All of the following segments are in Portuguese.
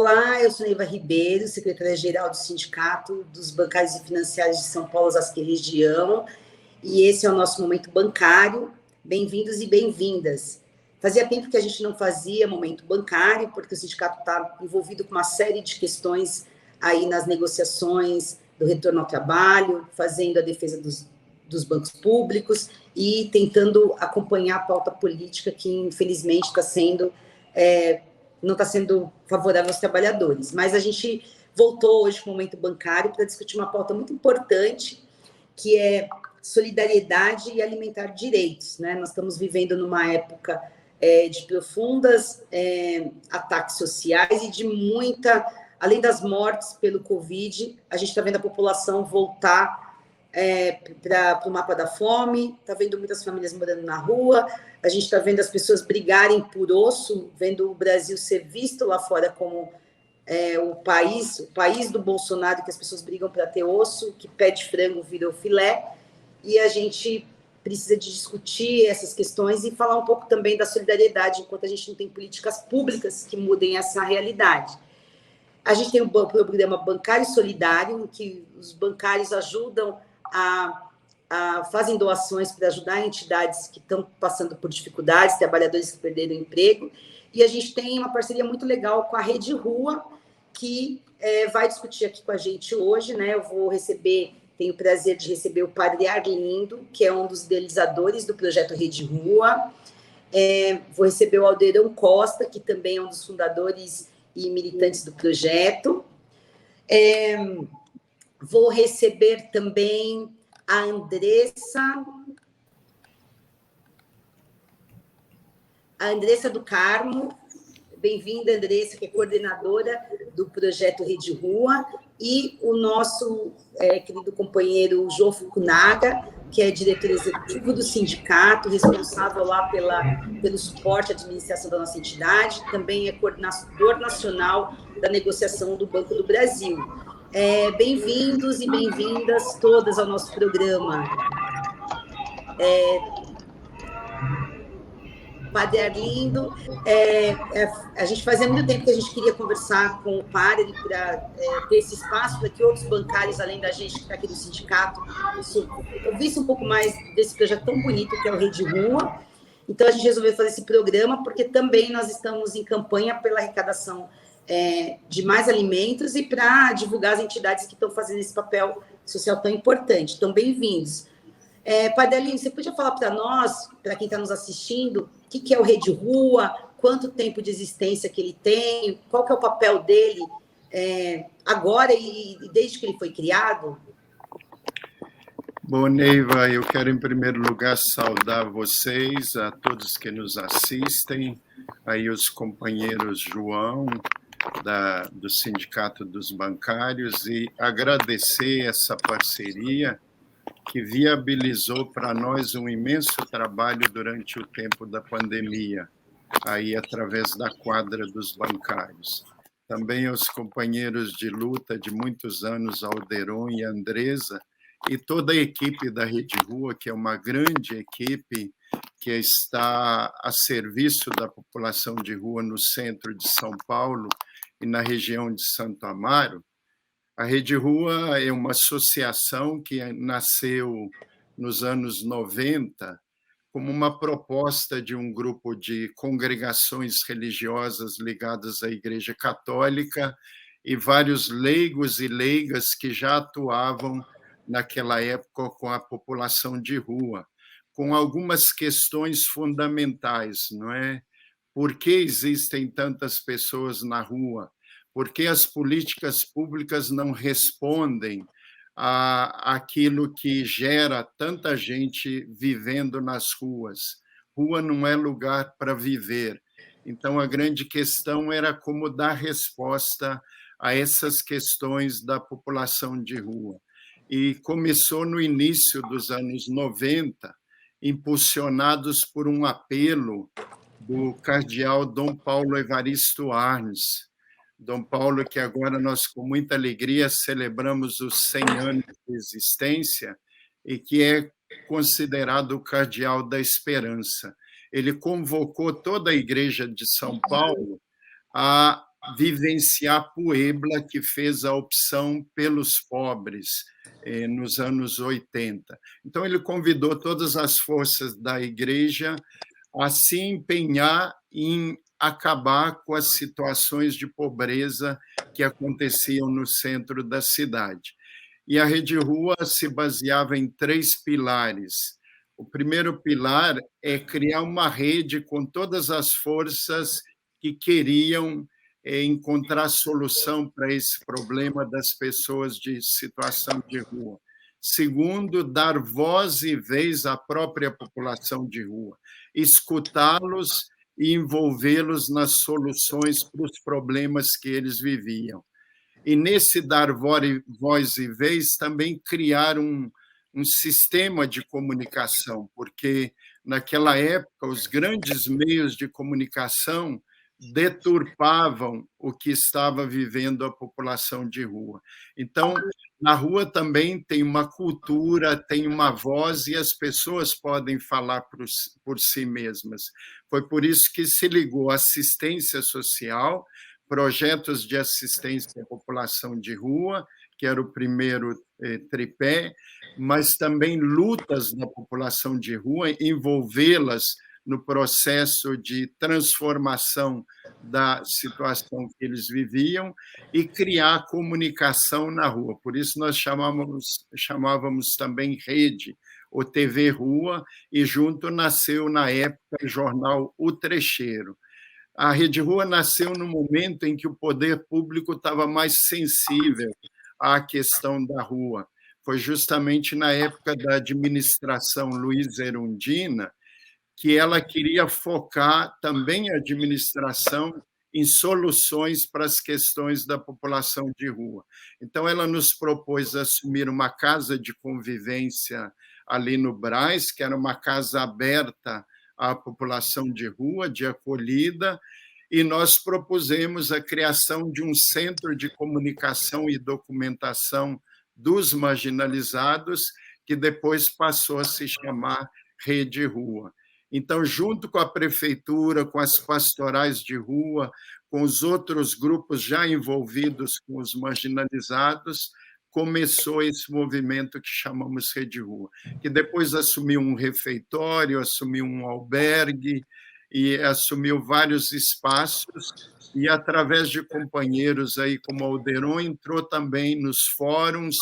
Olá, eu sou Neiva Ribeiro, secretária-geral do Sindicato dos Bancários e Financiários de São Paulo, Osasco e região, e esse é o nosso Momento Bancário. Bem-vindos e bem-vindas. Fazia tempo que a gente não fazia Momento Bancário, porque o sindicato está envolvido com uma série de questões aí nas negociações do retorno ao trabalho, fazendo a defesa dos bancos públicos e tentando acompanhar a pauta política que, infelizmente, não está sendo favorável aos trabalhadores. Mas a gente voltou hoje para o Momento Bancário para discutir uma pauta muito importante, que é solidariedade e alimentar direitos, né? Nós estamos vivendo numa época de profundas ataques sociais e de além das mortes pelo Covid, a gente está vendo a população voltar para o mapa da fome, está vendo muitas famílias morando na rua, a gente está vendo as pessoas brigarem por osso, vendo o Brasil ser visto lá fora como o país do Bolsonaro, que as pessoas brigam para ter osso, que pé de frango virou filé, e a gente precisa de discutir essas questões e falar um pouco também da solidariedade, enquanto a gente não tem políticas públicas que mudem essa realidade. A gente tem o programa Bancário Solidário, em que os bancários ajudam fazem doações para ajudar entidades que estão passando por dificuldades, trabalhadores que perderam o emprego, e a gente tem uma parceria muito legal com a Rede Rua, que vai discutir aqui com a gente hoje, né? Eu tenho o prazer de receber o Padre Arlindo, que é um dos idealizadores do projeto Rede Rua. Vou receber o Aldeirão Costa, que também é um dos fundadores e militantes do projeto. Vou receber também a Andressa do Carmo. Bem-vinda, Andressa, que é coordenadora do projeto Rede Rua, e o nosso querido companheiro João Fukunaga, que é diretor executivo do sindicato, responsável lá pelo suporte à administração da nossa entidade, também é coordenador nacional da negociação do Banco do Brasil. Bem-vindos e bem-vindas todas ao nosso programa. Padre Arlindo, a gente fazia muito tempo que a gente queria conversar com o padre para ter esse espaço para que outros bancários, além da gente que está aqui do sindicato, ouvissem um pouco mais desse projeto tão bonito que é o Rede Rua. Então, a gente resolveu fazer esse programa, porque também nós estamos em campanha pela arrecadação de mais alimentos e para divulgar as entidades que estão fazendo esse papel social tão importante. Então, bem-vindos. Padre Arlindo, você podia falar para nós, para quem está nos assistindo, o que é o Rede Rua, quanto tempo de existência que ele tem, qual que é o papel dele agora e desde que ele foi criado? Bom, Neiva, eu quero, em primeiro lugar, saudar vocês, a todos que nos assistem, aí os companheiros João, do Sindicato dos Bancários, e agradecer essa parceria que viabilizou para nós um imenso trabalho durante o tempo da pandemia, aí através da quadra dos bancários. Também aos companheiros de luta de muitos anos, Alderon e Andresa, e toda a equipe da Rede Rua, que é uma grande equipe que está a serviço da população de rua no centro de São Paulo e na região de Santo Amaro. A Rede Rua é uma associação que nasceu nos anos 90 como uma proposta de um grupo de congregações religiosas ligadas à Igreja Católica e vários leigos e leigas que já atuavam naquela época com a população de rua, com algumas questões fundamentais, não é? Por que existem tantas pessoas na rua? Por que as políticas públicas não respondem àquilo que gera tanta gente vivendo nas ruas? Rua não é lugar para viver. Então, a grande questão era como dar resposta a essas questões da população de rua. E começou no início dos anos 90, impulsionados por um apelo do cardeal Dom Paulo Evaristo Arnes. Dom Paulo, que agora nós, com muita alegria, celebramos os 100 anos de existência e que é considerado o cardeal da esperança. Ele convocou toda a Igreja de São Paulo a vivenciar Puebla, que fez a opção pelos pobres nos anos 80. Então, ele convidou todas as forças da igreja a se empenhar em acabar com as situações de pobreza que aconteciam no centro da cidade. E a Rede Rua se baseava em 3 pilares. O primeiro pilar é criar uma rede com todas as forças que queriam encontrar solução para esse problema das pessoas de situação de rua. Segundo, dar voz e vez à própria população de rua, escutá-los e envolvê-los nas soluções para os problemas que eles viviam. E nesse dar voz e vez, também criar um sistema de comunicação, porque naquela época os grandes meios de comunicação deturpavam o que estava vivendo a população de rua. Então, na rua também tem uma cultura, tem uma voz e as pessoas podem falar por si mesmas. Foi por isso que se ligou assistência social, projetos de assistência à população de rua, que era o primeiro tripé, mas também lutas da população de rua, envolvê-las no processo de transformação da situação que eles viviam e criar comunicação na rua. Por isso, nós chamávamos também rede, ou TV Rua, e junto nasceu, na época, o jornal O Trecheiro. A Rede Rua nasceu no momento em que o poder público estava mais sensível à questão da rua. Foi justamente na época da administração Luiz Erundina que ela queria focar também a administração em soluções para as questões da população de rua. Então, ela nos propôs assumir uma casa de convivência ali no Brás, que era uma casa aberta à população de rua, de acolhida, e nós propusemos a criação de um centro de comunicação e documentação dos marginalizados, que depois passou a se chamar Rede Rua. Então, junto com a prefeitura, com as pastorais de rua, com os outros grupos já envolvidos com os marginalizados, começou esse movimento que chamamos Rede Rua, que depois assumiu um refeitório, assumiu um albergue e assumiu vários espaços, e através de companheiros aí como Alderon, entrou também nos fóruns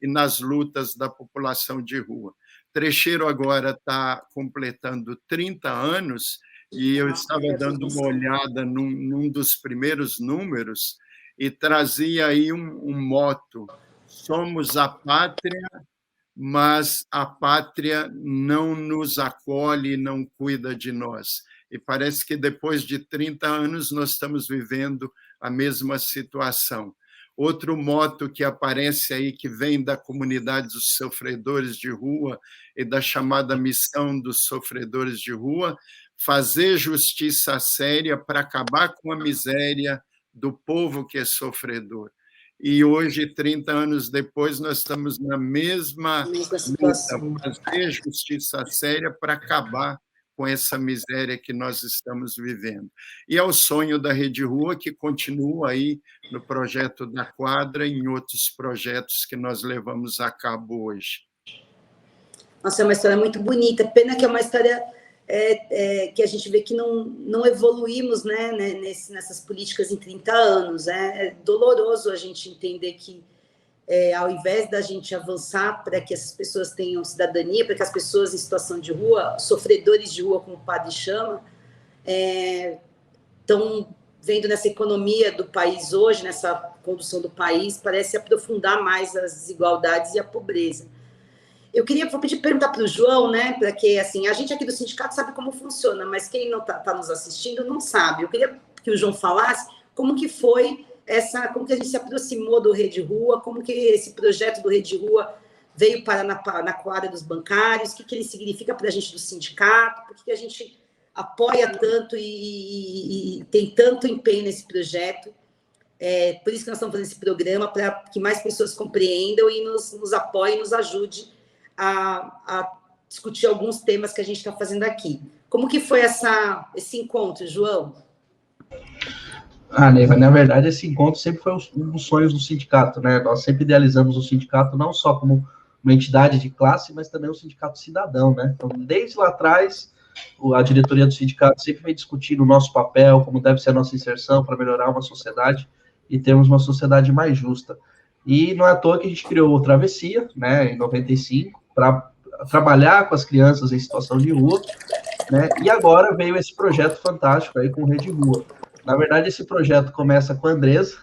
e nas lutas da população de rua. Trecheiro agora está completando 30 anos, e eu estava dando uma olhada num dos primeiros números e trazia aí um moto: somos a pátria, mas a pátria não nos acolhe, não cuida de nós. E parece que depois de 30 anos nós estamos vivendo a mesma situação. Outro moto que aparece aí, que vem da comunidade dos sofredores de rua e da chamada missão dos sofredores de rua: fazer justiça séria para acabar com a miséria do povo que é sofredor. E hoje, 30 anos depois, nós estamos na mesma situação, fazer justiça séria para acabar com essa miséria que nós estamos vivendo. E é o sonho da Rede Rua, que continua aí no projeto da Quadra e em outros projetos que nós levamos a cabo hoje. Nossa, é uma história muito bonita. Pena que é uma história que a gente vê que não evoluímos, né, nessas políticas em 30 anos. É doloroso a gente entender que, ao invés da gente avançar para que essas pessoas tenham cidadania, para que as pessoas em situação de rua, sofredores de rua, como o padre chama, estão vendo nessa economia do país hoje, nessa condução do país, parece aprofundar mais as desigualdades e a pobreza. Vou perguntar para o João, né, porque assim, a gente aqui do sindicato sabe como funciona, mas quem não está nos assistindo não sabe. Eu queria que o João falasse como que foi como que a gente se aproximou do Rede Rua, como que esse projeto do Rede Rua veio parar na quadra dos bancários, o que ele significa para a gente do sindicato, por que a gente apoia tanto e tem tanto empenho nesse projeto. Por isso que nós estamos fazendo esse programa, para que mais pessoas compreendam e nos apoiem, nos ajude a discutir alguns temas que a gente está fazendo aqui. Como que foi esse encontro, João? Neiva, na verdade, esse encontro sempre foi um dos sonhos do sindicato, né? Nós sempre idealizamos o sindicato não só como uma entidade de classe, mas também um sindicato cidadão, né? Então, desde lá atrás, a diretoria do sindicato sempre vem discutindo o nosso papel, como deve ser a nossa inserção para melhorar uma sociedade e termos uma sociedade mais justa. E não é à toa que a gente criou o Travessia, né, em 95, para trabalhar com as crianças em situação de rua, né? E agora veio esse projeto fantástico aí com o Rede Rua. Na verdade, esse projeto começa com a Andresa.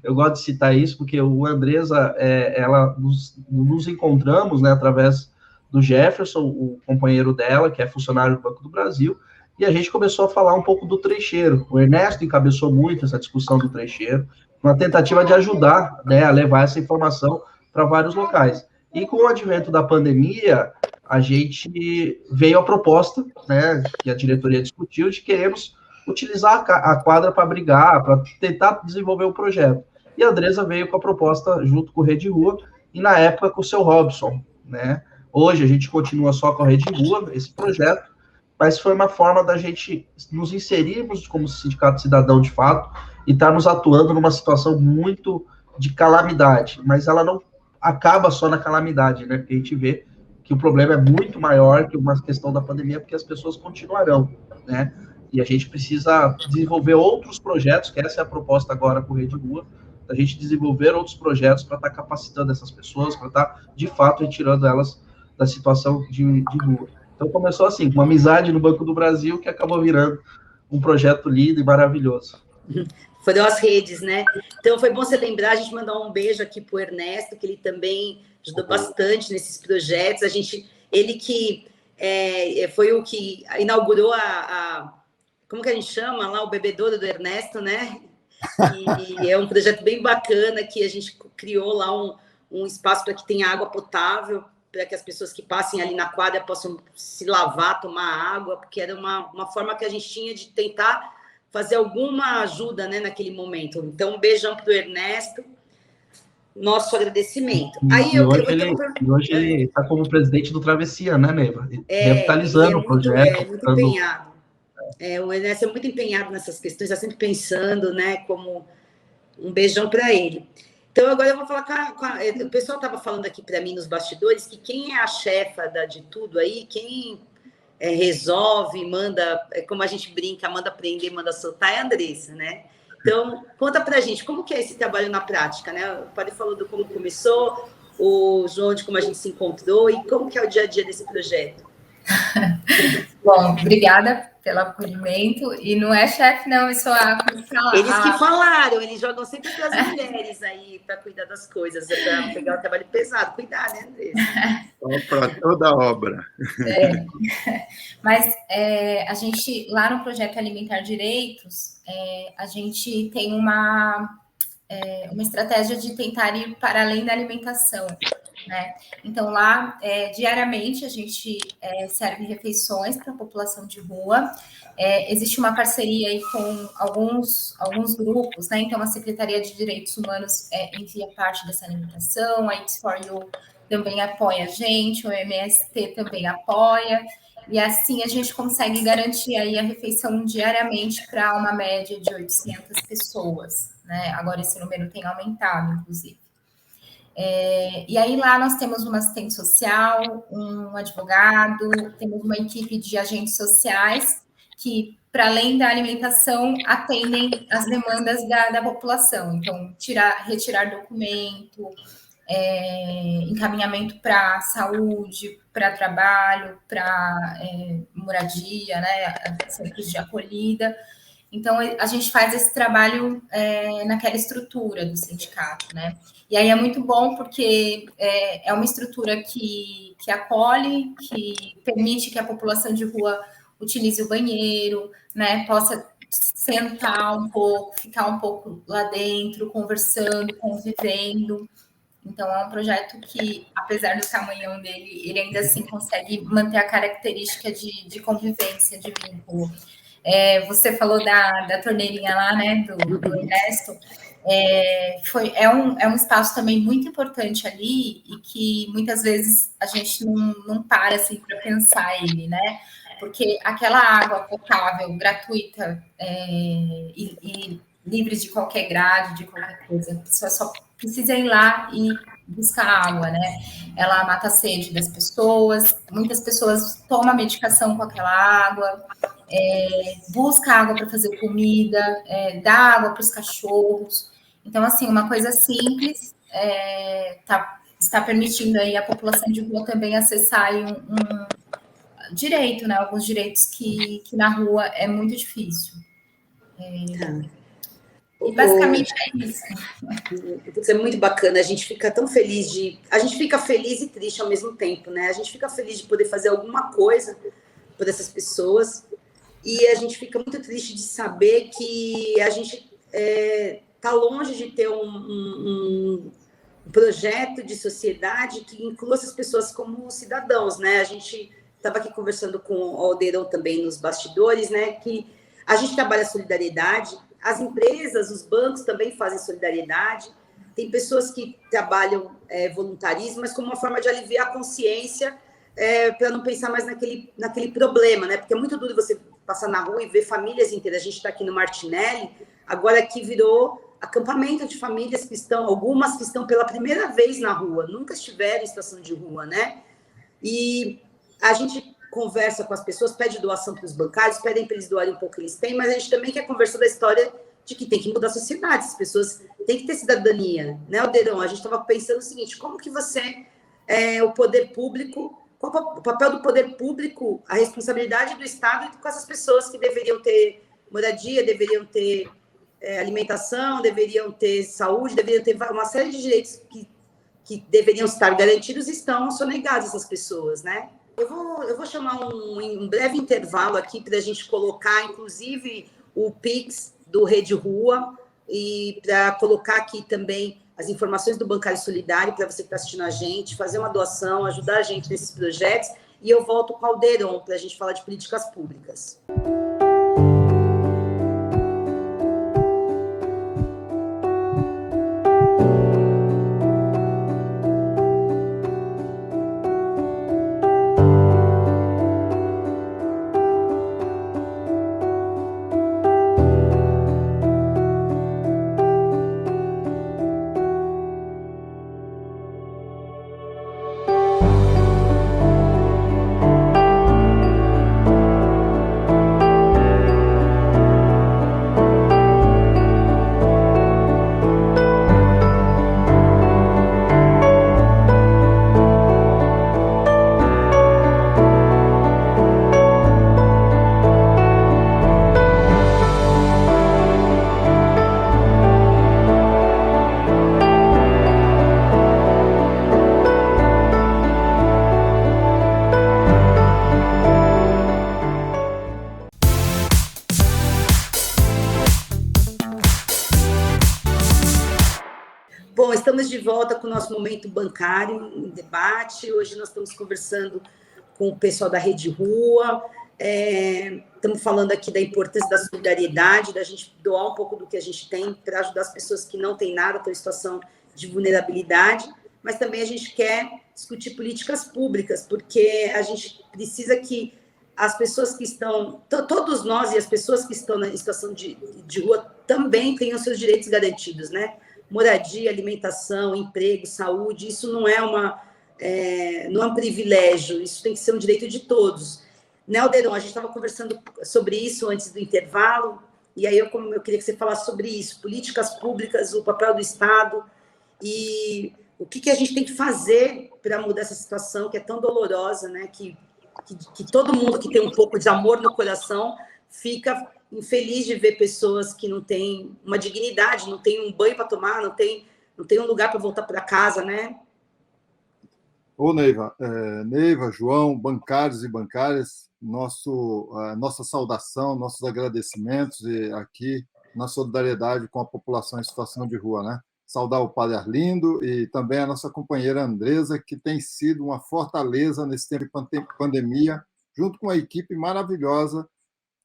Eu gosto de citar isso porque o Andresa, ela nos encontramos, né, através do Jefferson, o companheiro dela, que é funcionário do Banco do Brasil, e a gente começou a falar um pouco do trecheiro. O Ernesto encabeçou muito essa discussão do trecheiro, uma tentativa de ajudar, né, a levar essa informação para vários locais. E com o advento da pandemia, a gente veio a proposta, né, que a diretoria discutiu, de queremos utilizar a quadra para brigar, para tentar desenvolver o projeto. E a Andresa veio com a proposta junto com o Rede Rua, e na época com o seu Robson, né? Hoje a gente continua só com a Rede Rua, esse projeto, mas foi uma forma da gente nos inserirmos como sindicato cidadão de fato e estarmos atuando numa situação muito de calamidade, mas ela não acaba só na calamidade, né? Porque a gente vê que o problema é muito maior que uma questão da pandemia, porque as pessoas continuarão, né? E a gente precisa desenvolver outros projetos, que essa é a proposta agora com o Rede Rua, a gente desenvolver outros projetos para estar capacitando essas pessoas, para estar, de fato, retirando elas da situação de rua. Então, começou assim, com uma amizade no Banco do Brasil, que acabou virando um projeto lindo e maravilhoso. Foram as redes, né? Então, foi bom você lembrar, a gente mandar um beijo aqui para o Ernesto, que ele também ajudou bastante nesses projetos. Ele que foi o que inaugurou como que a gente chama lá, o bebedouro do Ernesto, né? E é um projeto bem bacana que a gente criou lá um espaço para que tenha água potável, para que as pessoas que passem ali na quadra possam se lavar, tomar água, porque era uma forma que a gente tinha de tentar fazer alguma ajuda, né, naquele momento. Então, um beijão para o Ernesto, nosso agradecimento. Hoje ele está como presidente do Travessia, né, Neiva? Revitalizando o projeto. Muito empenhado. O Ernesto é muito empenhado nessas questões, está sempre pensando, né, como um beijão para ele. Então, agora eu vou falar o pessoal estava falando aqui para mim nos bastidores que quem é a chefa de tudo aí, quem resolve, manda, como a gente brinca, manda prender, manda soltar, é a Andressa, né? Então, conta para a gente, como que é esse trabalho na prática, né? O Padre falou de como começou, o João de como a gente se encontrou e como que é o dia a dia desse projeto. Bom, obrigada pelo acolhimento. E não é chefe, não, eu sou Eles que falaram, eles jogam sempre para as mulheres aí para cuidar das coisas, para pegar o trabalho pesado. Cuidar, né, Andressa? Para toda a obra. Mas a gente, lá no Projeto Alimentar Direitos, a gente tem uma estratégia de tentar ir para além da alimentação. Né? Então, lá, diariamente, a gente serve refeições para a população de rua. Existe uma parceria aí com alguns grupos, né? Então, a Secretaria de Direitos Humanos envia parte dessa alimentação, a It's For You também apoia a gente, o MST também apoia, e assim a gente consegue garantir aí a refeição diariamente para uma média de 800 pessoas, né? Agora esse número tem aumentado, inclusive. E aí lá nós temos uma assistente social, um advogado, temos uma equipe de agentes sociais que, para além da alimentação, atendem as demandas da população. Então, retirar documento, encaminhamento para saúde, para trabalho, para moradia, né, centros de acolhida. Então, a gente faz esse trabalho naquela estrutura do sindicato, né? E aí é muito bom porque é uma estrutura que acolhe, que permite que a população de rua utilize o banheiro, né? Possa sentar um pouco, ficar um pouco lá dentro, conversando, convivendo. Então, é um projeto que, apesar do tamanhão dele, ele ainda assim consegue manter a característica de convivência, de vínculo. Você falou da torneirinha lá, né, do Ernesto. É um espaço também muito importante ali e que muitas vezes a gente não para assim para pensar ele, né? Porque aquela água potável, gratuita e livres de qualquer grade, de qualquer coisa. A pessoa só precisa ir lá e buscar água, né? Ela mata a sede das pessoas, muitas pessoas tomam a medicação com aquela água, busca água para fazer comida, dá água para os cachorros. Então, assim, uma coisa simples está permitindo aí a população de rua também acessar aí um direito, né? Alguns direitos que na rua é muito difícil. E basicamente é isso. Isso é muito bacana, a gente fica tão feliz a gente fica feliz e triste ao mesmo tempo, né? A gente fica feliz de poder fazer alguma coisa por essas pessoas e a gente fica muito triste de saber que a gente está longe de ter um projeto de sociedade que inclua essas pessoas como cidadãos, né? A gente estava aqui conversando com o Aldeirão também nos bastidores, né? Que a gente trabalha solidariedade, as empresas, os bancos também fazem solidariedade, tem pessoas que trabalham voluntarismo, mas como uma forma de aliviar a consciência para não pensar mais naquele problema, né? Porque é muito duro você passar na rua e ver famílias inteiras. A gente está aqui no Martinelli, agora aqui virou acampamento de famílias algumas que estão pela primeira vez na rua, nunca estiveram em situação de rua, né? E a gente conversa com as pessoas, pede doação para os bancários, pedem para eles doarem um pouco que eles têm, mas a gente também quer conversar da história de que tem que mudar a sociedade, as pessoas têm que ter cidadania, né, Aldeirão? A gente estava pensando o seguinte, como que você, o poder público, qual o papel do poder público, a responsabilidade do Estado com essas pessoas que deveriam ter moradia, deveriam ter alimentação, deveriam ter saúde, deveriam ter uma série de direitos que deveriam estar garantidos e estão sonegados essas pessoas, né? Eu vou chamar um breve intervalo aqui para a gente colocar, inclusive, o Pix do Rede Rua e para colocar aqui também as informações do Bancário Solidário para você que está assistindo a gente, fazer uma doação, ajudar a gente nesses projetos. E eu volto com o Aldeirão para a gente falar de políticas públicas. Bom, estamos de volta com o nosso momento bancário em debate. Hoje nós estamos conversando com o pessoal da Rede Rua. Estamos falando aqui da importância da solidariedade, da gente doar um pouco do que a gente tem para ajudar as pessoas que não têm nada, estão em situação de vulnerabilidade, mas também a gente quer discutir políticas públicas, porque a gente precisa que as pessoas que estão, todos nós e as pessoas que estão na situação de rua também tenham seus direitos garantidos, né? Moradia, alimentação, emprego, saúde, isso não é um privilégio, isso tem que ser um direito de todos. Né, Aldeirão, a gente estava conversando sobre isso antes do intervalo, e aí eu queria que você falasse sobre isso, políticas públicas, o papel do Estado, e o que a gente tem que fazer para mudar essa situação que é tão dolorosa, né? Que todo mundo que tem um pouco de amor no coração fica infeliz de ver pessoas que não têm uma dignidade, não tem um banho para tomar, não tem um lugar para voltar para casa, né? Ô, Neiva, João, bancários e bancárias, nossa saudação, nossos agradecimentos e aqui na solidariedade com a população em situação de rua, né? Saudar o Padre Arlindo e também a nossa companheira Andresa, que tem sido uma fortaleza nesse tempo de pandemia, junto com a equipe maravilhosa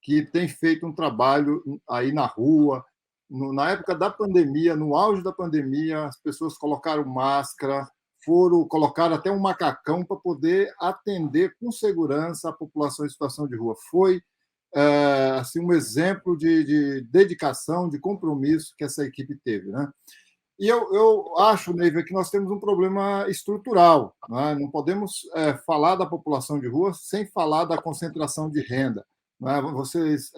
que tem feito um trabalho aí na rua. Na época da pandemia, no auge da pandemia, as pessoas colocaram máscara, colocaram até um macacão para poder atender com segurança a população em situação de rua. Foi assim, um exemplo de dedicação, de compromisso que essa equipe teve, né? E eu acho, Neiva, que nós temos um problema estrutural, né? Não podemos falar da população de rua sem falar da concentração de renda, né? Vocês,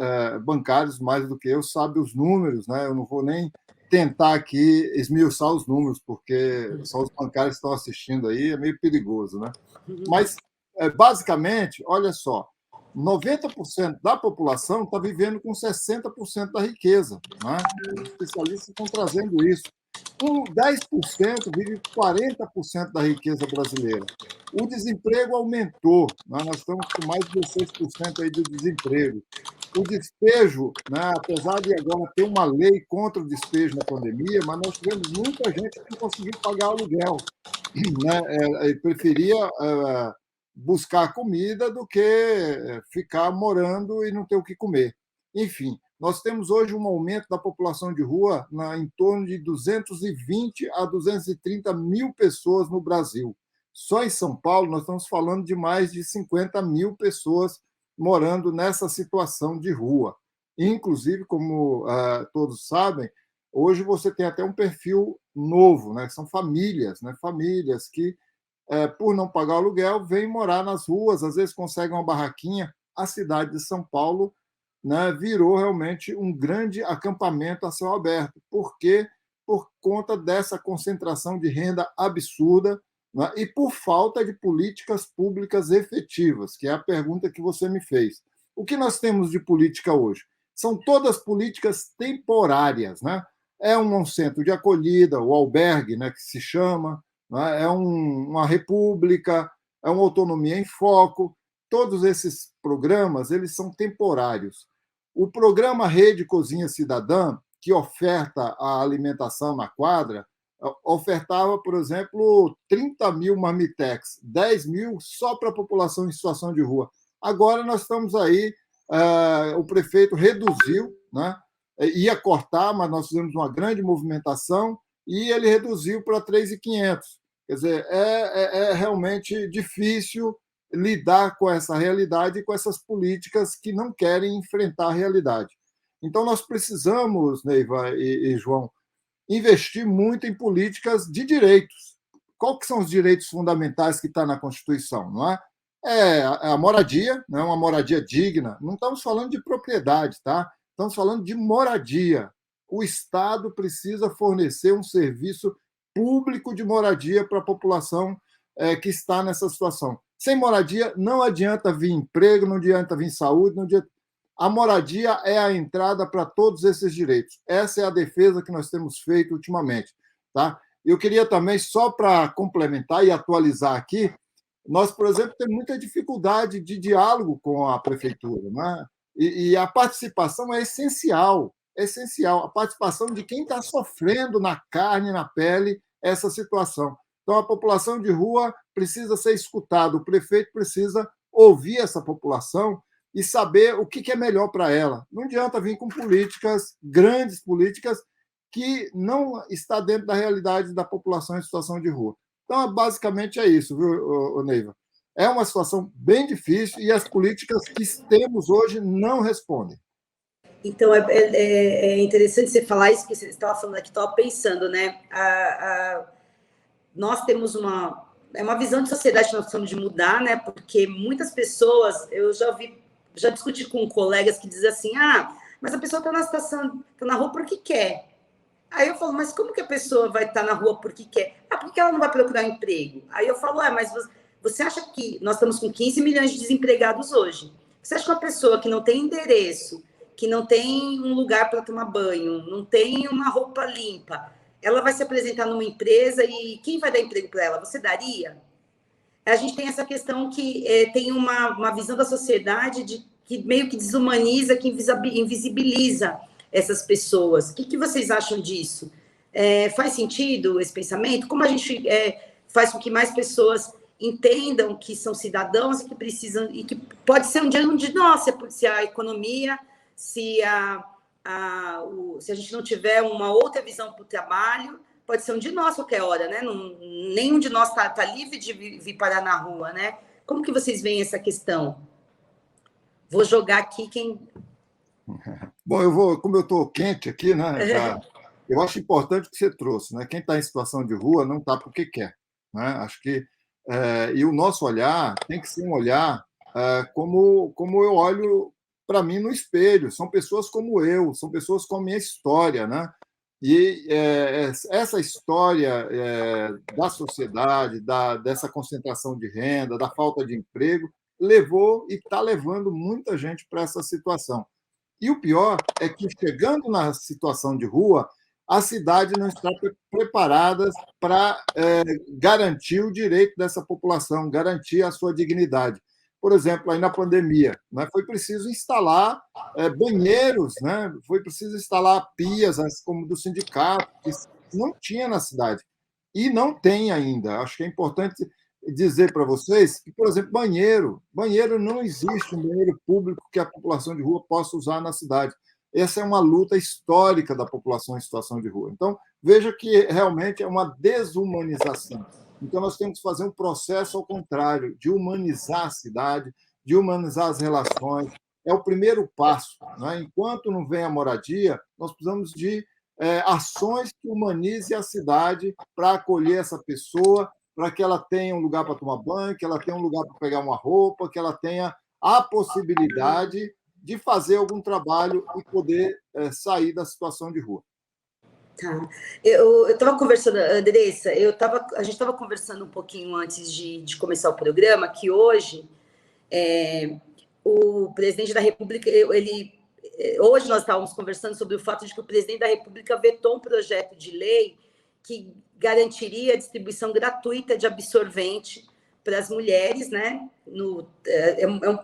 bancários, mais do que eu, sabem os números, né? Eu não vou nem tentar aqui esmiuçar os números, porque só os bancários estão assistindo aí, é meio perigoso, né? Mas, basicamente, olha só, 90% da população está vivendo com 60% da riqueza, né? Os especialistas estão trazendo isso. 10% vive 40% da riqueza brasileira. O desemprego aumentou, né? Nós estamos com mais de 16% aí de desemprego. O despejo, né? Apesar de agora ter uma lei contra o despejo na pandemia, mas nós tivemos muita gente que não conseguiu pagar aluguel, né? Preferia buscar comida do que ficar morando e não ter o que comer. Enfim, nós temos hoje um aumento da população de rua em torno de 220 a 230 mil pessoas no Brasil. Só em São Paulo, nós estamos falando de mais de 50 mil pessoas morando nessa situação de rua. Inclusive, como todos sabem, hoje você tem até um perfil novo, né? São famílias, né? Famílias que, por não pagar aluguel, vêm morar nas ruas, às vezes conseguem uma barraquinha. A cidade de São Paulo, né, virou realmente um grande acampamento a céu aberto. Por quê? Por conta dessa concentração de renda absurda, né, e por falta de políticas públicas efetivas, que é a pergunta que você me fez. O que nós temos de política hoje? São todas políticas temporárias, né? É um centro de acolhida, o albergue, né, que se chama, né? É uma república, é uma autonomia em foco. Todos esses programas, eles são temporários. O programa Rede Cozinha Cidadã, que oferta a alimentação na quadra, ofertava, por exemplo, 30 mil marmitex, 10 mil só para a população em situação de rua. Agora nós estamos aí, o prefeito reduziu, né? Ia cortar, mas nós fizemos uma grande movimentação e ele reduziu para 3.500. Quer dizer, é realmente difícil lidar com essa realidade e com essas políticas que não querem enfrentar a realidade. Então, nós precisamos, Neiva e João, investir muito em políticas de direitos. Qual que são os direitos fundamentais que está na Constituição? Não é? É a moradia, né? Uma moradia digna. Não estamos falando de propriedade, tá? Estamos falando de moradia. O Estado precisa fornecer um serviço público de moradia para a população que está nessa situação. Sem moradia, não adianta vir emprego, não adianta vir saúde, não adianta... A moradia é a entrada para todos esses direitos. Essa é a defesa que nós temos feito ultimamente. Tá? Eu queria também, só para complementar e atualizar aqui, nós, por exemplo, temos muita dificuldade de diálogo com a prefeitura, né? E a participação é essencial, a participação de quem está sofrendo na carne, na pele, essa situação. Então, a população de rua precisa ser escutada, o prefeito precisa ouvir essa população e saber o que é melhor para ela. Não adianta vir com políticas, grandes políticas, que não está dentro da realidade da população em situação de rua. Então, basicamente é isso, viu, Neiva? É uma situação bem difícil e as políticas que temos hoje não respondem. Então, é interessante você falar isso, que você estava falando aqui, estava pensando, né? Nós temos uma visão de sociedade que nós precisamos de mudar, né? Porque muitas pessoas, eu já discuti com colegas que dizem assim, mas a pessoa está na situação, está na rua porque quer. Aí eu falo, mas como que a pessoa vai estar na rua porque quer? Porque ela não vai procurar um emprego. Aí eu falo, mas você acha que nós estamos com 15 milhões de desempregados hoje? Você acha que uma pessoa que não tem endereço, que não tem um lugar para tomar banho, não tem uma roupa limpa, ela vai se apresentar numa empresa e quem vai dar emprego para ela? Você daria? A gente tem essa questão que tem uma visão da sociedade que meio que desumaniza, que invisibiliza essas pessoas. O que vocês acham disso? Faz sentido esse pensamento? Como a gente faz com que mais pessoas entendam que são cidadãos e que precisam, e que pode ser um dia de nós, se a economia, se a gente não tiver uma outra visão para o trabalho, pode ser um de nós qualquer hora, né? Nenhum de nós tá livre de vir parar na rua, né? Como que vocês veem essa questão? Vou jogar aqui quem... Bom, como eu estou quente aqui, né? Eu acho importante o que você trouxe, né? Quem está em situação de rua não está porque quer, né? Acho que e o nosso olhar tem que ser um olhar como eu olho para mim no espelho. São pessoas como eu, são pessoas com a minha história, né? E essa história da sociedade, dessa concentração de renda, da falta de emprego, levou e está levando muita gente para essa situação. E o pior é que, chegando na situação de rua, a cidade não está preparada para garantir o direito dessa população, garantir a sua dignidade. Por exemplo, aí na pandemia, né, foi preciso instalar banheiros, né, foi preciso instalar pias, como do sindicato, que não tinha na cidade. E não tem ainda. Acho que é importante dizer para vocês que, por exemplo, banheiro não existe um banheiro público que a população de rua possa usar na cidade. Essa é uma luta histórica da população em situação de rua. Então, veja que realmente é uma desumanização. Então, nós temos que fazer um processo ao contrário, de humanizar a cidade, de humanizar as relações. É o primeiro passo, né? Enquanto não vem a moradia, nós precisamos de ações que humanizem a cidade para acolher essa pessoa, para que ela tenha um lugar para tomar banho, que ela tenha um lugar para pegar uma roupa, que ela tenha a possibilidade de fazer algum trabalho e poder sair da situação de rua. Tá. Eu estava conversando, Andressa, a gente estava conversando um pouquinho antes de começar o programa, que hoje o presidente da República, hoje nós estávamos conversando sobre o fato de que o presidente da República vetou um projeto de lei que garantiria a distribuição gratuita de absorvente para as mulheres, né?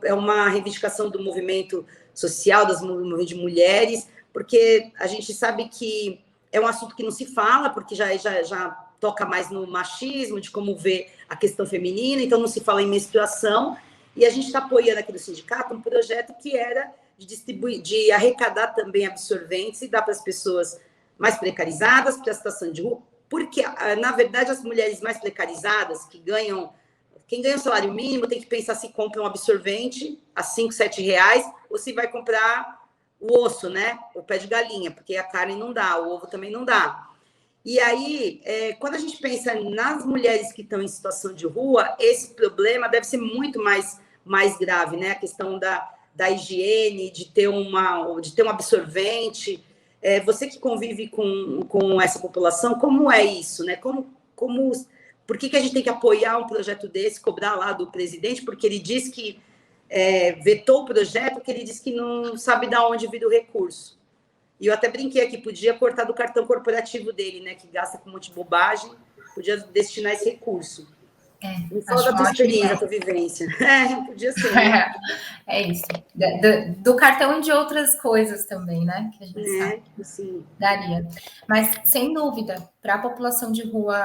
É uma reivindicação do movimento social, do movimento de mulheres, porque a gente sabe que é um assunto que não se fala, porque já toca mais no machismo, de como ver a questão feminina, então não se fala em menstruação, e a gente está apoiando aqui no sindicato um projeto que era de arrecadar também absorventes e dar para as pessoas mais precarizadas, para a situação de rua, porque, na verdade, as mulheres mais precarizadas, quem ganha o salário mínimo, tem que pensar se compra um absorvente a 5, 7 reais, ou se vai comprar o osso, né? O pé de galinha, porque a carne não dá, o ovo também não dá. E aí, quando a gente pensa nas mulheres que estão em situação de rua, esse problema deve ser muito mais grave, né? A questão da higiene, de ter um absorvente. Você que convive com essa população, como é isso, né? Por que a gente tem que apoiar um projeto desse, cobrar lá do presidente? Porque ele diz que vetou o projeto, porque ele diz que não sabe de onde vir o recurso. E eu até brinquei aqui, podia cortar do cartão corporativo dele, né? Que gasta com um monte de bobagem, podia destinar esse recurso. Me fala da tua experiência, da tua vivência. Podia ser. Né? É isso. Do cartão e de outras coisas também, né? Que a gente sabe. Sim. Daria. Mas, sem dúvida, para a população de rua,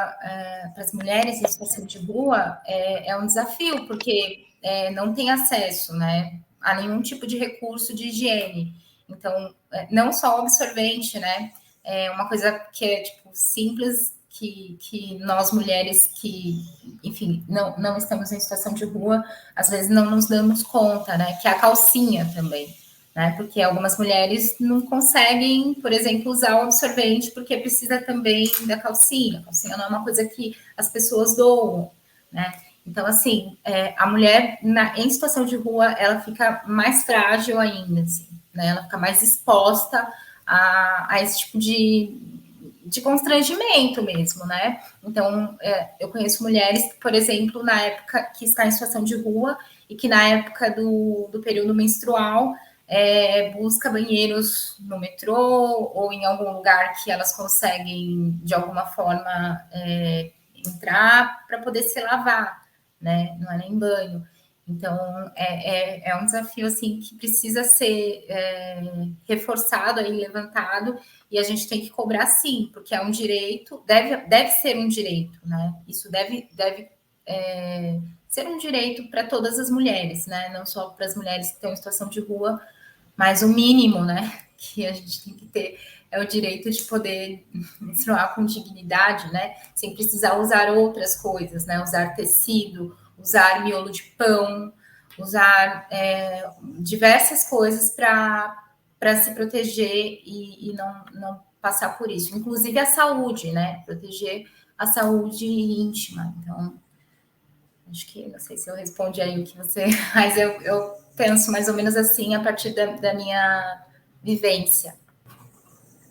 para as mulheres em situação de rua, é um desafio, porque não tem acesso, né, a nenhum tipo de recurso de higiene. Então, não só o absorvente, né? É uma coisa que é tipo, simples, que nós mulheres que, enfim, não estamos em situação de rua, às vezes não nos damos conta, né? Que é a calcinha também, né? Porque algumas mulheres não conseguem, por exemplo, usar o absorvente porque precisa também da calcinha. A calcinha não é uma coisa que as pessoas doam, né? Então, assim, a mulher em situação de rua, ela fica mais frágil ainda, assim, né? Ela fica mais exposta a esse tipo de constrangimento mesmo, né? Então, eu conheço mulheres que, por exemplo, na época que está em situação de rua e que na época do período menstrual busca banheiros no metrô ou em algum lugar que elas conseguem, de alguma forma, entrar para poder se lavar, né? Não é nem banho. Então, é um desafio, assim, que precisa ser reforçado e levantado, e a gente tem que cobrar, sim, porque é um direito, deve ser um direito, né? Isso deve ser um direito para todas as mulheres, né? Não só para as mulheres que estão em situação de rua, mas o mínimo, né? Que a gente tem que ter é o direito de poder menstruar com dignidade, né? Sem precisar usar outras coisas, né? Usar tecido, usar miolo de pão, usar diversas coisas para se proteger e não passar por isso. Inclusive a saúde, né? Proteger a saúde íntima. Então, acho que, não sei se eu respondi aí o que você... Mas eu penso mais ou menos assim a partir da minha vivência.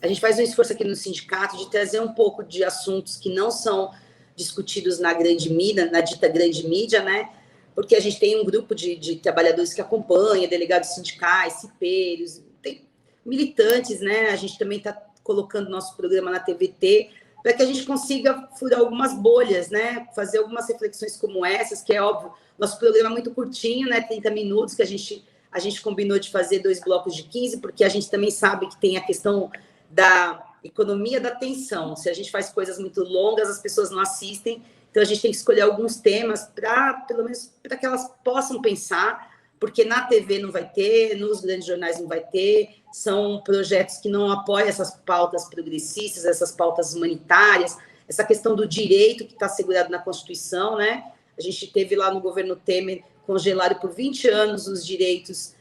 A gente faz um esforço aqui no sindicato de trazer um pouco de assuntos que não são discutidos na grande mídia, na dita grande mídia, né? Porque a gente tem um grupo de trabalhadores que acompanha, delegados sindicais, cipeiros, tem militantes, né? A gente também está colocando nosso programa na TVT para que a gente consiga furar algumas bolhas, né? Fazer algumas reflexões como essas, que é óbvio, nosso programa é muito curtinho, né? 30 minutos, que a gente combinou de fazer 2 blocos de 15, porque a gente também sabe que tem a questão da economia da atenção. Se a gente faz coisas muito longas, as pessoas não assistem. Então, a gente tem que escolher alguns temas para, pelo menos, para que elas possam pensar, porque na TV não vai ter, nos grandes jornais não vai ter, são projetos que não apoiam essas pautas progressistas, essas pautas humanitárias, essa questão do direito que está assegurado na Constituição, né? A gente teve lá no governo Temer congelado por 20 anos os direitos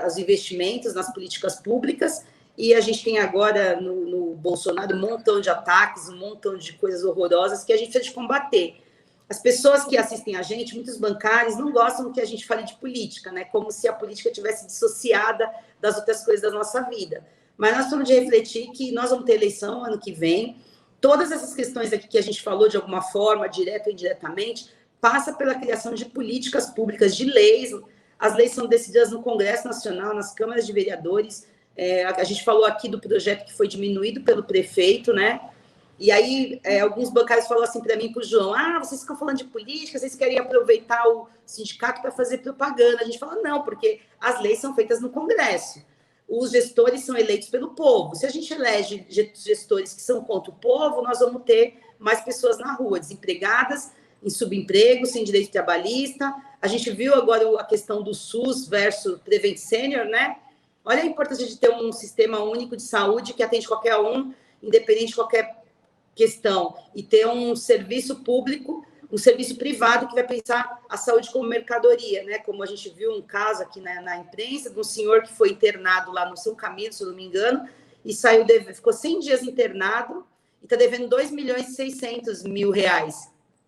aos investimentos nas políticas públicas, e a gente tem agora no Bolsonaro um montão de ataques, um montão de coisas horrorosas que a gente precisa de combater. As pessoas que assistem a gente, muitos bancários, não gostam que a gente fale de política, né? Como se a política tivesse dissociada das outras coisas da nossa vida. Mas nós temos de refletir que nós vamos ter eleição ano que vem. Todas essas questões aqui que a gente falou, de alguma forma, direta ou indiretamente, passa pela criação de políticas públicas, de leis. As leis são decididas no Congresso Nacional, nas câmaras de vereadores. A gente falou aqui do projeto que foi diminuído pelo prefeito, né? E aí, alguns bancários falaram assim para mim e para o João: vocês ficam falando de política, vocês querem aproveitar o sindicato para fazer propaganda. A gente fala: não, porque as leis são feitas no Congresso. Os gestores são eleitos pelo povo. Se a gente elege gestores que são contra o povo, nós vamos ter mais pessoas na rua, desempregadas, em subemprego, sem direito trabalhista. A gente viu agora a questão do SUS versus Prevent Senior, né? Olha a importância de ter um sistema único de saúde que atende qualquer um, independente de qualquer questão, e ter um serviço público, um serviço privado que vai pensar a saúde como mercadoria, né? Como a gente viu um caso aqui na imprensa de um senhor que foi internado lá no São Camilo, se eu não me engano, e ficou 100 dias internado e está devendo R$2.600.000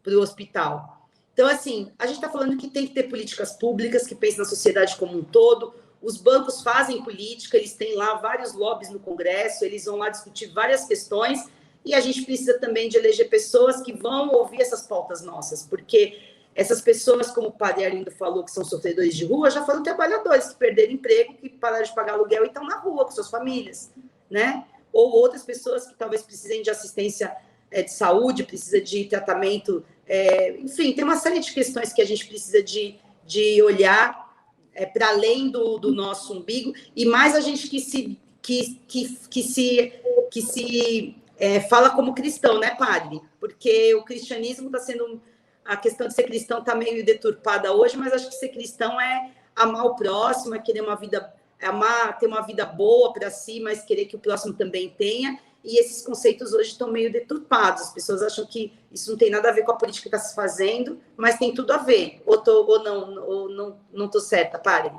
para o hospital. Então, assim, a gente está falando que tem que ter políticas públicas que pensem na sociedade como um todo. Os bancos fazem política, eles têm lá vários lobbies no Congresso, eles vão lá discutir várias questões, e a gente precisa também de eleger pessoas que vão ouvir essas pautas nossas, porque essas pessoas, como o Padre Arlindo falou, que são sofredores de rua, já foram trabalhadores que perderam emprego, que pararam de pagar aluguel e estão na rua com suas famílias, né? Ou outras pessoas que talvez precisem de assistência de saúde, precisa de tratamento, enfim, tem uma série de questões que a gente precisa de olhar para além do nosso umbigo, e mais a gente que se fala como cristão, né, padre? Porque o cristianismo está sendo... A questão de ser cristão está meio deturpada hoje, mas acho que ser cristão é amar o próximo, é querer uma vida... ter uma vida boa para si, mas querer que o próximo também tenha. E esses conceitos hoje estão meio deturpados. As pessoas acham que isso não tem nada a ver com a política que está se fazendo, mas tem tudo a ver. Ou não estou certa, padre?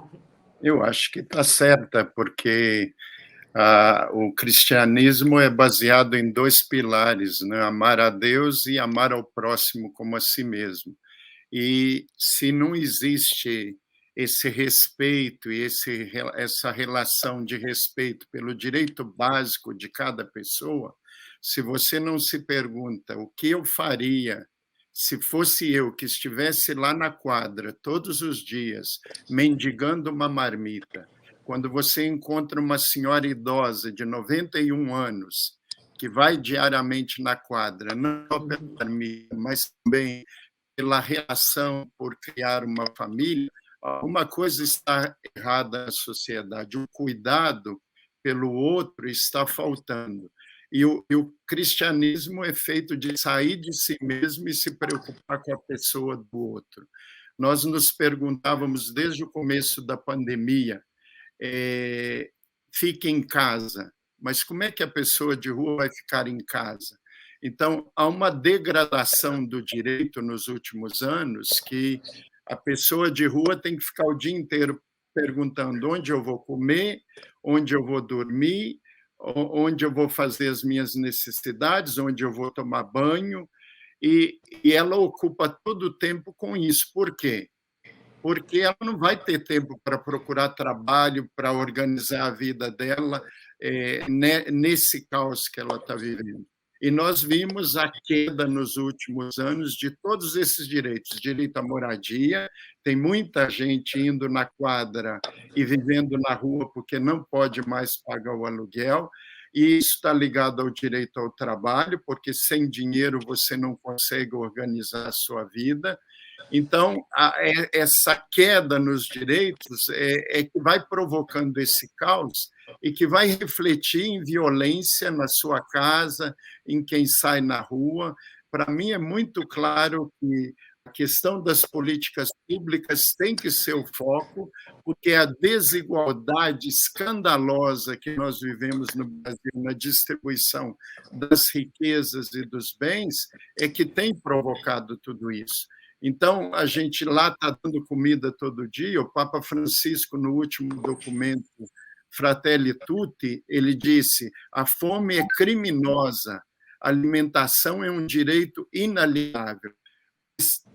Eu acho que está certa, porque o cristianismo é baseado em 2 pilares, né? Amar a Deus e amar ao próximo como a si mesmo. E se não existe esse respeito e essa relação de respeito pelo direito básico de cada pessoa, se você não se pergunta o que eu faria se fosse eu que estivesse lá na quadra todos os dias mendigando uma marmita, quando você encontra uma senhora idosa de 91 anos que vai diariamente na quadra, não só pela marmita, mas também pela relação por criar uma família, alguma coisa está errada na sociedade. O cuidado pelo outro está faltando. E o cristianismo é feito de sair de si mesmo e se preocupar com a pessoa do outro. Nós nos perguntávamos desde o começo da pandemia, fique em casa, mas como é que a pessoa de rua vai ficar em casa? Então, há uma degradação do direito nos últimos anos que A pessoa de rua tem que ficar o dia inteiro perguntando onde eu vou comer, onde eu vou dormir, onde eu vou fazer as minhas necessidades, onde eu vou tomar banho, e ela ocupa todo o tempo com isso. Por quê? Porque ela não vai ter tempo para procurar trabalho, para organizar a vida dela nesse caos que ela está vivendo. E nós vimos a queda nos últimos anos de todos esses direitos. Direito à moradia, tem muita gente indo na quadra e vivendo na rua porque não pode mais pagar o aluguel, e isso está ligado ao direito ao trabalho, porque sem dinheiro você não consegue organizar a sua vida. Então, essa queda nos direitos é que vai provocando esse caos e que vai refletir em violência na sua casa, em quem sai na rua. Para mim, é muito claro que a questão das políticas públicas tem que ser o foco, porque a desigualdade escandalosa que nós vivemos no Brasil na distribuição das riquezas e dos bens é que tem provocado tudo isso. Então, a gente lá está dando comida todo dia. O Papa Francisco, no último documento Fratelli Tutti, ele disse: a fome é criminosa, a alimentação é um direito inalienável.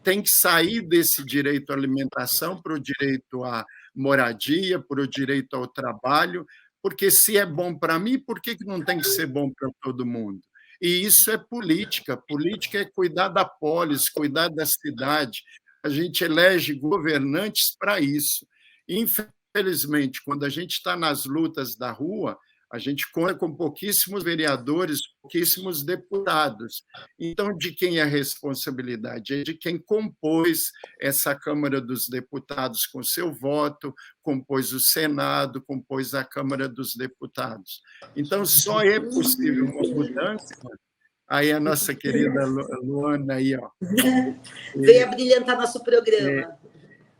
Tem que sair desse direito à alimentação para o direito à moradia, para o direito ao trabalho, porque se é bom para mim, por que não tem que ser bom para todo mundo? E isso é política. Política é cuidar da polis, cuidar da cidade. A gente elege governantes para isso. Infelizmente, quando a gente está nas lutas da rua, a gente conta com pouquíssimos vereadores, pouquíssimos deputados. Então, de quem é a responsabilidade? É de quem compôs essa Câmara dos Deputados com seu voto, compôs o Senado, compôs a Câmara dos Deputados. Então, só é possível uma mudança. Aí a nossa querida Luana aí, ó. Veio a brilhantar nosso programa.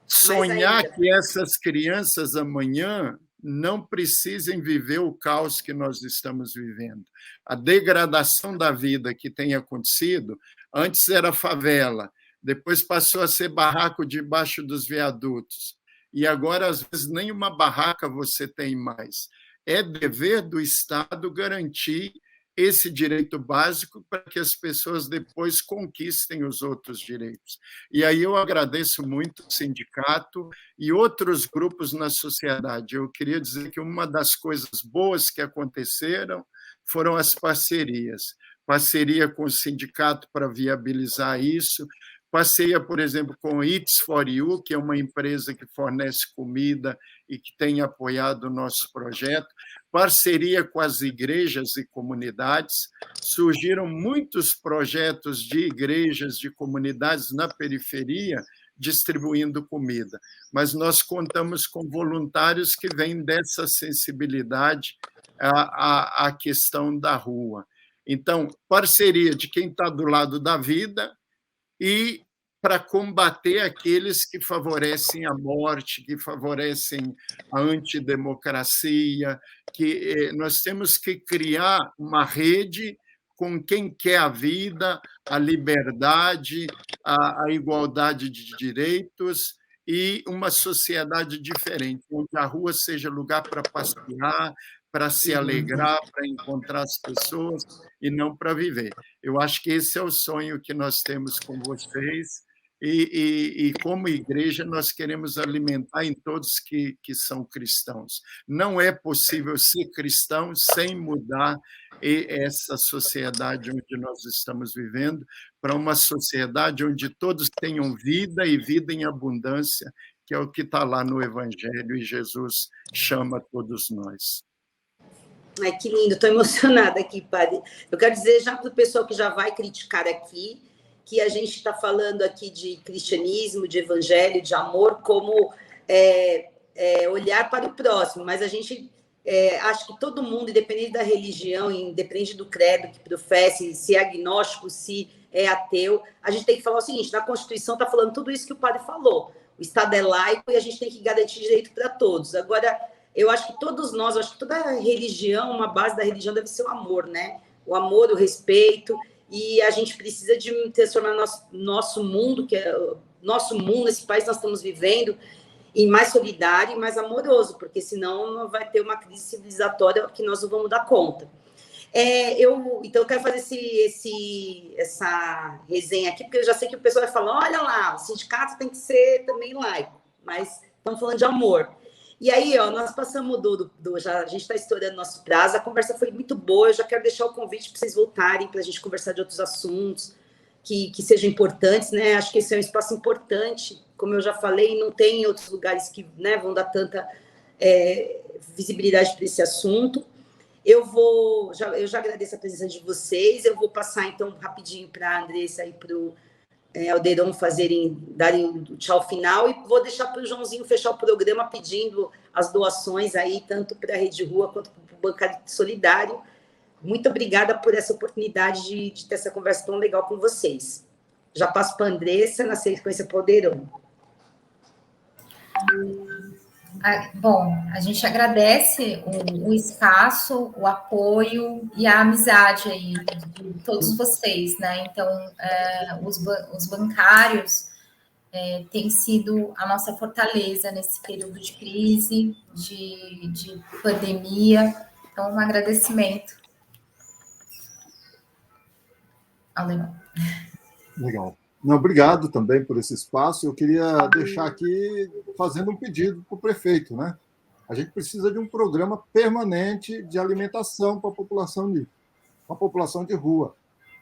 Sonhar que essas crianças amanhã não precisem viver o caos que nós estamos vivendo. A degradação da vida que tem acontecido, antes era favela, depois passou a ser barraco debaixo dos viadutos, e agora, às vezes, nem uma barraca você tem mais. É dever do Estado garantir esse direito básico para que as pessoas depois conquistem os outros direitos. E aí eu agradeço muito o sindicato e outros grupos na sociedade. Eu queria dizer que uma das coisas boas que aconteceram foram as parcerias. Parceria com o sindicato para viabilizar isso, parceria, por exemplo, com o Eats for You, que é uma empresa que fornece comida e que tem apoiado o nosso projeto, parceria com as igrejas e comunidades. Surgiram muitos projetos de igrejas, de comunidades na periferia, distribuindo comida, mas nós contamos com voluntários que vêm dessa sensibilidade à questão da rua. Então, parceria de quem está do lado da vida e para combater aqueles que favorecem a morte, que favorecem a antidemocracia, que nós temos que criar uma rede com quem quer a vida, a liberdade, a igualdade de direitos e uma sociedade diferente, onde a rua seja lugar para passear, para se alegrar, para encontrar as pessoas e não para viver. Eu acho que esse é o sonho que nós temos com vocês e como igreja, nós queremos alimentar em todos que são cristãos. Não é possível ser cristão sem mudar essa sociedade onde nós estamos vivendo para uma sociedade onde todos tenham vida e vida em abundância, que é o que está lá no Evangelho, e Jesus chama todos nós. Ai, que lindo, estou emocionada aqui, padre. Eu quero dizer já para o pessoal que já vai criticar aqui, que a gente está falando aqui de cristianismo, de evangelho, de amor, como olhar para o próximo, mas a gente acha que todo mundo, independente da religião, independente do credo que professe, se é agnóstico, se é ateu, a gente tem que falar o seguinte: na Constituição está falando tudo isso que o padre falou. O Estado é laico e a gente tem que garantir direito para todos. Agora, eu acho que todos nós, acho que toda religião, uma base da religião deve ser o amor, né? O amor, o respeito. e a gente precisa de transformar nosso mundo, que é nosso mundo, esse país que nós estamos vivendo, em mais solidário e mais amoroso, porque senão não vai ter uma crise civilizatória que nós não vamos dar conta. Então, eu quero fazer essa resenha aqui, porque eu já sei que o pessoal vai falar, olha lá, o sindicato tem que ser também laico, mas estamos falando de amor. E aí, nós passamos a gente está estourando nosso prazo, a conversa foi muito boa, eu já quero deixar o convite para vocês voltarem, para a gente conversar de outros assuntos que sejam importantes, né? Acho que esse é um espaço importante, como eu já falei, não tem outros lugares que, né, vão dar tanta visibilidade para esse assunto. Eu já agradeço a presença de vocês, eu vou passar, então, rapidinho para a Andressa e para o Alderon darem o tchau final, e vou deixar para o Joãozinho fechar o programa pedindo as doações aí, tanto para a Rede Rua quanto para o Bancário Solidário. Muito obrigada por essa oportunidade de ter essa conversa tão legal com vocês. Já passo para a Andressa, na sequência para o Alderon. Bom, a gente agradece o espaço, o apoio e a amizade aí de todos vocês, né? Então, os bancários têm sido a nossa fortaleza nesse período de crise, de pandemia. Então, um agradecimento. Alderon. Legal. Não, obrigado também por esse espaço. Eu queria deixar aqui fazendo um pedido para o prefeito, né? A gente precisa de um programa permanente de alimentação para a população de rua.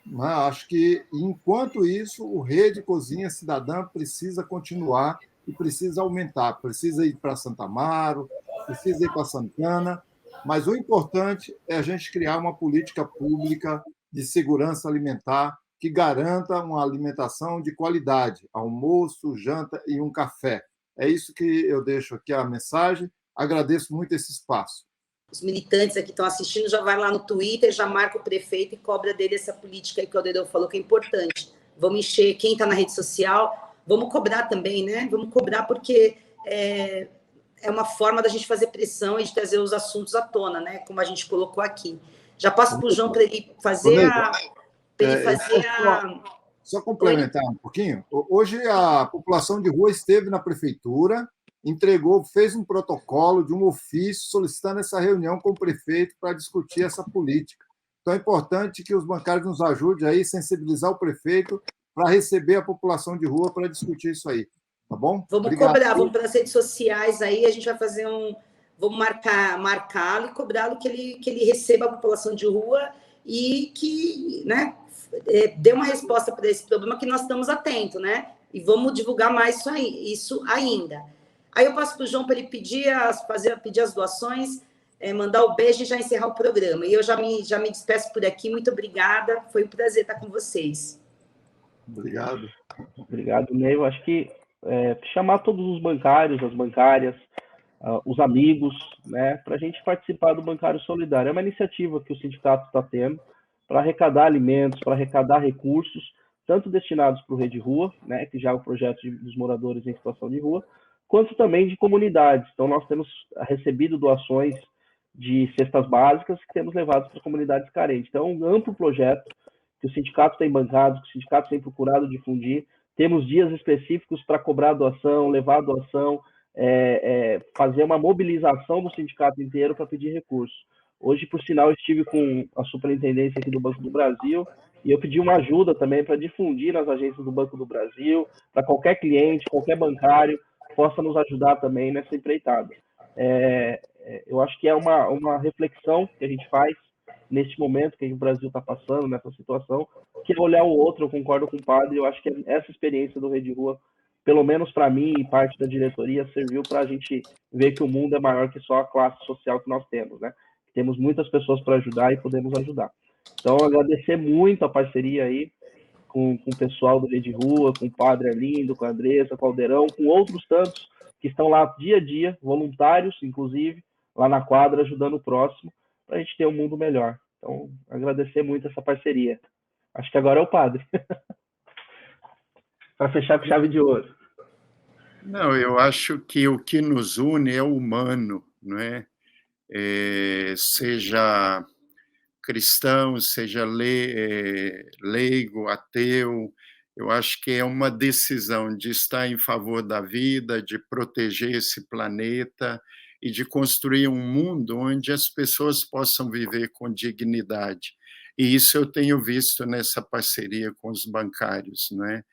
Né? Acho que, enquanto isso, o Rede Cozinha Cidadã precisa continuar e precisa aumentar. Precisa ir para Santa Amaro, precisa ir para Santana, mas o importante é a gente criar uma política pública de segurança alimentar que garanta uma alimentação de qualidade, almoço, janta e um café. É isso que eu deixo aqui a mensagem. Agradeço muito esse espaço. Os militantes aqui que estão assistindo, já vai lá no Twitter, já marca o prefeito e cobra dele essa política aí que o Alderon falou que é importante. Vamos encher quem está na rede social, vamos cobrar também, né? Vamos cobrar porque é uma forma da gente fazer pressão e de trazer os assuntos à tona, né? Como a gente colocou aqui. Já passo para o João para ele fazer Só complementar um pouquinho. Hoje a população de rua esteve na prefeitura, fez um protocolo de um ofício solicitando essa reunião com o prefeito para discutir essa política. Então é importante que os bancários nos ajudem aí a sensibilizar o prefeito para receber a população de rua para discutir isso aí. Tá bom? Vamos Obrigado. cobrar, vamos para as redes sociais aí, a gente vai fazer vamos marcá-lo e cobrá-lo que ele receba a população de rua e que, né, dê uma resposta para esse problema que nós estamos atentos, né? E vamos divulgar mais isso ainda. Aí eu passo para o João para ele pedir as doações, mandar o beijo e já encerrar o programa. E eu já me despeço por aqui. Muito obrigada. Foi um prazer estar com vocês. Obrigado. Obrigado, Ney. Eu acho que chamar todos os bancários, as bancárias, os amigos, né, para a gente participar do Bancário Solidário. É uma iniciativa que o sindicato está tendo para arrecadar alimentos, para arrecadar recursos, tanto destinados para o Rede Rua, né, que já é o projeto dos moradores em situação de rua, quanto também de comunidades. Então, nós temos recebido doações de cestas básicas que temos levado para comunidades carentes. Então, é um amplo projeto que o sindicato tem bancado, que o sindicato tem procurado difundir. Temos dias específicos para cobrar doação, levar doação, fazer uma mobilização do sindicato inteiro para pedir recursos. Hoje, por sinal, eu estive com a superintendência aqui do Banco do Brasil e eu pedi uma ajuda também para difundir nas agências do Banco do Brasil, para qualquer cliente, qualquer bancário, possa nos ajudar também nessa empreitada. Eu acho que é uma reflexão que a gente faz neste momento que o Brasil está passando, nessa situação, que é olhar o outro. Eu concordo com o padre, eu acho que essa experiência do Rede Rua, pelo menos para mim e parte da diretoria, serviu para a gente ver que o mundo é maior que só a classe social que nós temos, né? Temos muitas pessoas para ajudar e podemos ajudar. Então, agradecer muito a parceria aí com o pessoal do Rede Rua, com o Padre Arlindo, com a Andressa, com o Alderon, com outros tantos que estão lá dia a dia, voluntários, inclusive, lá na quadra, ajudando o próximo, para a gente ter um mundo melhor. Então, agradecer muito essa parceria. Acho que agora é o Padre. Para fechar com chave de ouro. Não, eu acho que o que nos une é o humano, não é? Seja cristão, seja leigo, ateu. Eu acho que é uma decisão de estar em favor da vida, de proteger esse planeta e de construir um mundo onde as pessoas possam viver com dignidade. E isso eu tenho visto nessa parceria com os bancários, né?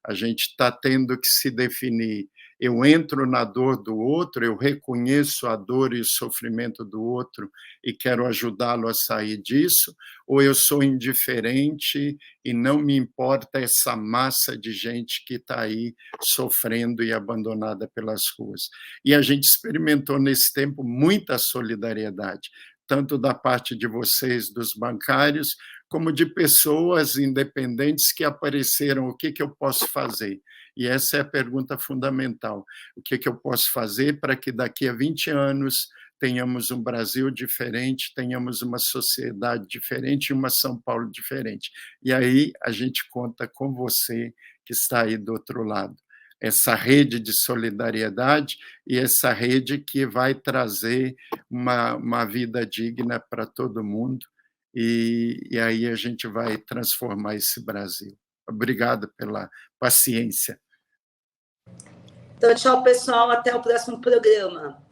A gente está tendo que se definir. Eu entro na dor do outro, eu reconheço a dor e o sofrimento do outro e quero ajudá-lo a sair disso, ou eu sou indiferente e não me importa essa massa de gente que está aí sofrendo e abandonada pelas ruas. E a gente experimentou nesse tempo muita solidariedade, tanto da parte de vocês, dos bancários, como de pessoas independentes que apareceram. O que eu posso fazer? E essa é a pergunta fundamental. O que eu posso fazer para que daqui a 20 anos tenhamos um Brasil diferente, tenhamos uma sociedade diferente e uma São Paulo diferente? E aí a gente conta com você que está aí do outro lado. Essa rede de solidariedade e essa rede que vai trazer uma vida digna para todo mundo, e aí a gente vai transformar esse Brasil. Obrigado pela paciência. Então, tchau, pessoal. Até o próximo programa.